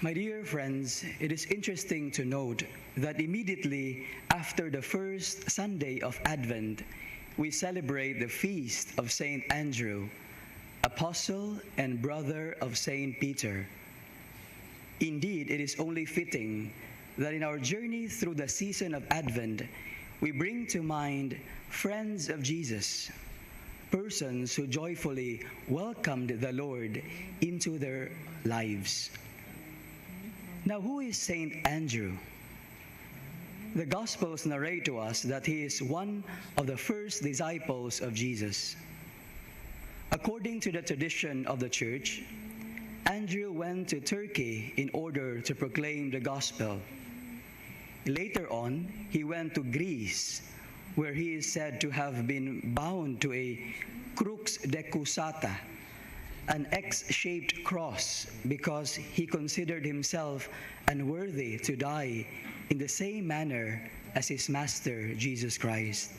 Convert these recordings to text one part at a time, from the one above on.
My dear friends, it is interesting to note that immediately after the first Sunday of Advent, we celebrate the feast of Saint Andrew, apostle and brother of Saint Peter. Indeed, it is only fitting that in our journey through the season of Advent, we bring to mind friends of Jesus, persons who joyfully welcomed the Lord into their lives. Now, who is Saint Andrew? The Gospels narrate to us that he is one of the first disciples of Jesus. According to the tradition of the Church, Andrew went to Turkey in order to proclaim the Gospel. Later on, he went to Greece, where he is said to have been bound to a crux decusata, an X-shaped cross, because he considered himself unworthy to die in the same manner as his master, Jesus Christ.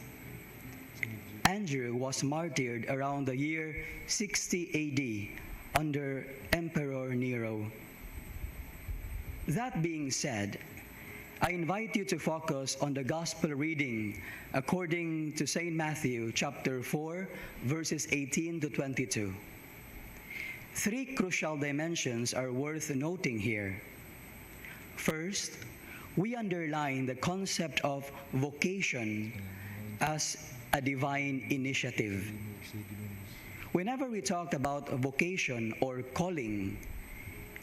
Andrew was martyred around the year 60 AD under Emperor Nero. That being said, I invite you to focus on the Gospel reading according to St. Matthew chapter 4, verses 18 to 22. Three crucial dimensions are worth noting here. First, we underline the concept of vocation as a divine initiative. Whenever we talk about vocation or calling,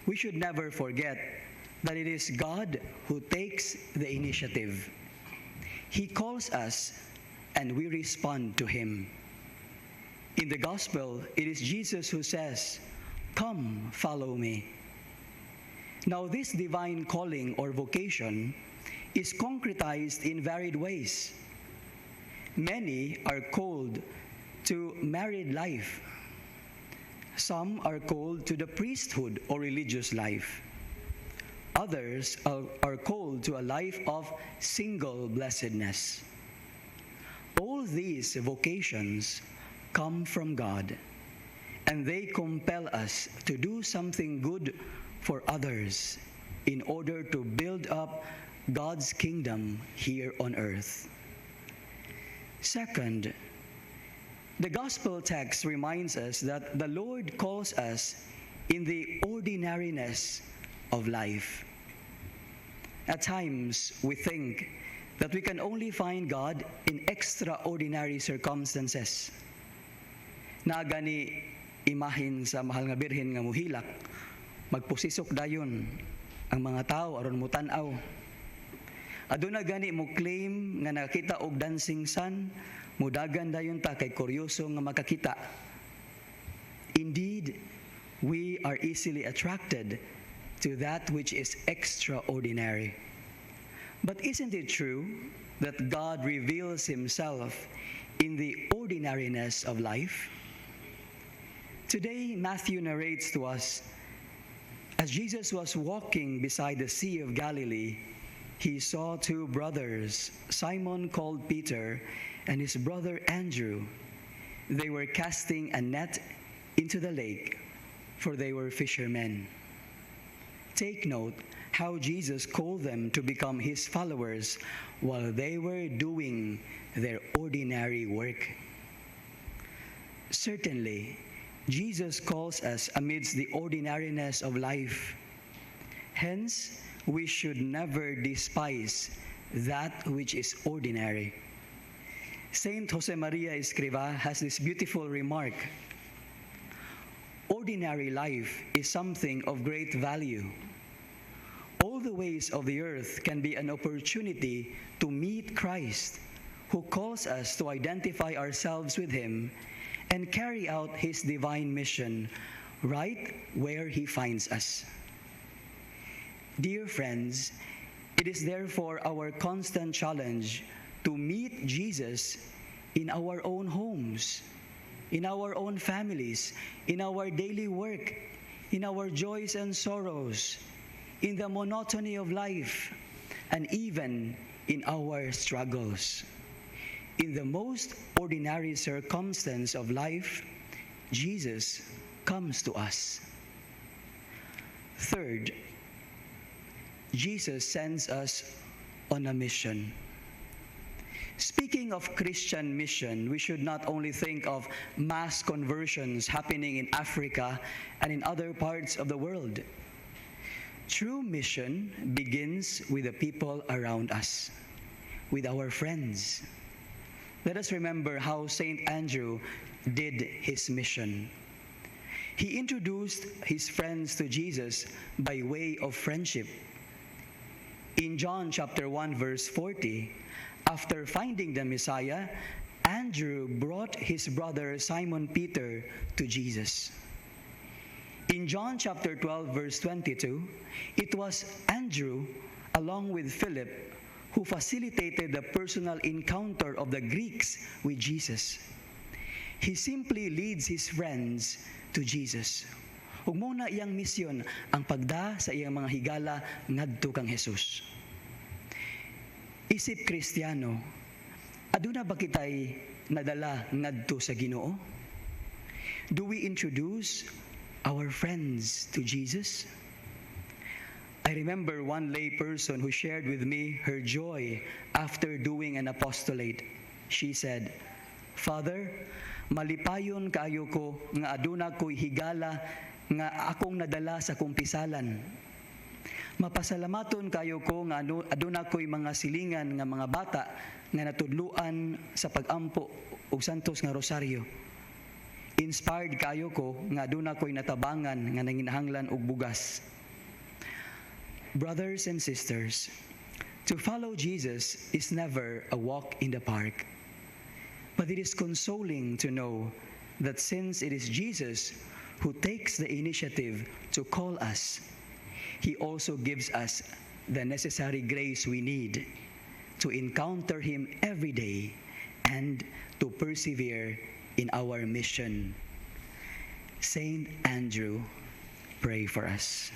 we should never forget that it is God who takes the initiative. He calls us and we respond to Him. In the Gospel, it is Jesus who says, "Come, follow me." Now, this divine calling or vocation is concretized in varied ways. Many are called to married life. Some are called to the priesthood or religious life. Others are called to a life of single blessedness. All these vocations come from God, and they compel us to do something good for others in order to build up God's kingdom here on earth. Second, the Gospel text reminds us that the Lord calls us in the ordinariness of life. At times, we think that we can only find God in extraordinary circumstances. Gani imahin sa mahal nga birhen nga muhilak, magpusisok dayon ang mga tao aron mo tan-aw. Aduna gani mo claim nga nakita og dancing sun, mudagan dayon ta kay kuryoso nga makakita. Indeed, we are easily attracted to that which is extraordinary. But isn't it true that God reveals Himself in the ordinariness of life? Today, Matthew narrates to us, as Jesus was walking beside the Sea of Galilee, he saw two brothers, Simon called Peter and his brother Andrew. They were casting a net into the lake, for they were fishermen. Take note how Jesus called them to become His followers while they were doing their ordinary work. Certainly, Jesus calls us amidst the ordinariness of life. Hence, we should never despise that which is ordinary. Saint Josemaria Escriva has this beautiful remark: ordinary life is something of great value. All the ways of the earth can be an opportunity to meet Christ, who calls us to identify ourselves with Him and carry out His divine mission right where He finds us. Dear friends, it is therefore our constant challenge to meet Jesus in our own homes, in our own families, in our daily work, in our joys and sorrows, in the monotony of life, and even in our struggles. In the most ordinary circumstance of life, Jesus comes to us. Third, Jesus sends us on a mission. Speaking of Christian mission, we should not only think of mass conversions happening in Africa and in other parts of the world. True mission begins with the people around us, with our friends. Let us remember how St. Andrew did his mission. He introduced his friends to Jesus by way of friendship. In John chapter 1 verse 40, after finding the Messiah, Andrew brought his brother Simon Peter to Jesus. In John chapter 12 verse 22, it was Andrew along with Philip who facilitated the personal encounter of the Greeks with Jesus. He simply leads his friends to Jesus. Ug muna iyang misyon ang pagda sa iyang mga higala ngadto kang Jesus. Isip Kristiyano, aduna ba kitay nadala ngadto sa Ginoo? Do we introduce our friends to Jesus? I remember one lay person who shared with me her joy after doing an apostolate. She said, "Father, malipayon kaayo ko nga aduna ko'y higala nga akong nadala sa kumpisalan. Mapasalamaton kayo ko nga aduna ko'y mga silingan nga mga bata nga natudluan sa pagampo og santos nga rosaryo. Inspired kayo ko nga aduna ko'y natabangan nga nanginahanglan og bugas." Brothers and sisters, to follow Jesus is never a walk in the park. But it is consoling to know that since it is Jesus who takes the initiative to call us, He also gives us the necessary grace we need to encounter Him every day and to persevere in our mission. Saint Andrew, pray for us.